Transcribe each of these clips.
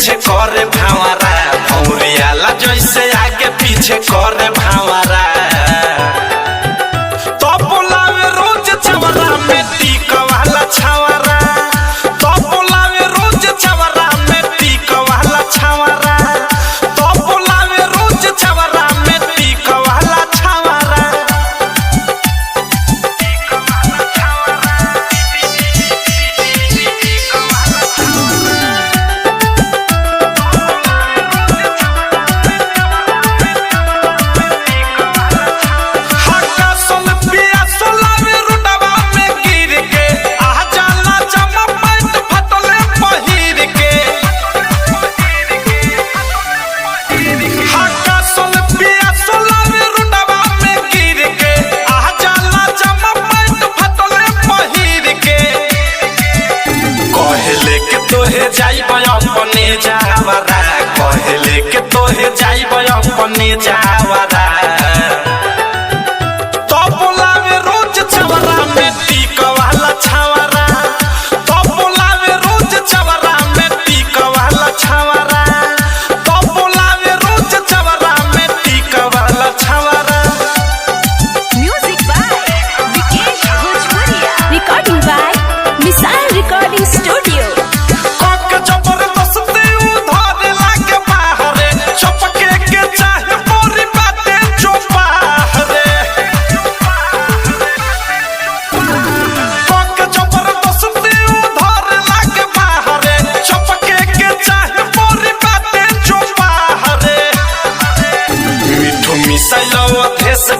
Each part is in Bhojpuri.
पीछे करे भावरा, भौरियाला जैसे आगे पीछे करे भावरा। तो बोलावे रोज चवरा में टीक वाला छावरा, तो बोलावे रोज चवरा में टीक वाला छावरा, तो बोलावे रोज चवरा में टीक वाला छावरा। तोहे जाइब अपने जावरा, कहले के तोहे जाइब अपने जावरा। तो बोलावे रोज चवरा में टीक वाला छावरा, तो बोलावे रोज चवरा में टीक वाला छावरा, तो बोलावे रोज चवरा में टीक वाला छावरा। Music by Vikesh Bhojpuriya, recording by missile recording studio.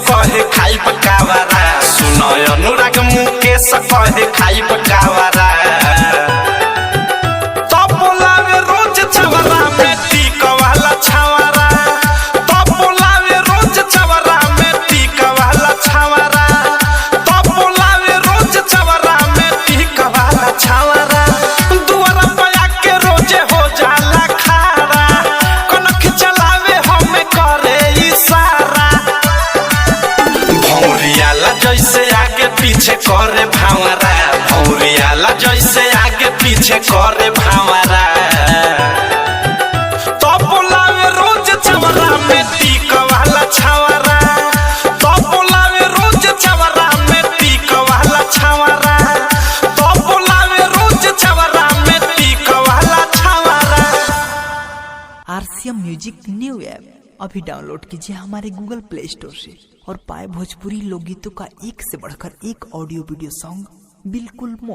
कहे खाई पकावरा, सुनो अनुराग मुकेश कहे खाई पकावरा। तो बोलावे रोज चवरा में टीक वाला छावरा, तो बोलावे रोज चवरा में टीक वाला छावरा, तो बोलावे रोज चवरा में टीक वाला छावरा। दुआरा पे आके रोजे हो जाला खारा, कनक चलावे हमें करे इशारा। भौरियाला जैसे आगे पीछे करे भावरा, भौरियाला जैसे आगे पीछे करे भावरा। तो बोलावे रोज चवरा में टीक वाला छावरा, तो बोलावे रोज चवरा में टीक वाला छावरा, तो बोलावे रोज चवरा में टीक वाला छावरा। आरसीएम म्यूजिक न्यू ऐप अभी डाउनलोड कीजिए हमारे गूगल प्ले स्टोर से और पाए भोजपुरी लोकगीतों का एक से बढ़कर एक ऑडियो वीडियो सॉन्ग बिल्कुल मुफ्त।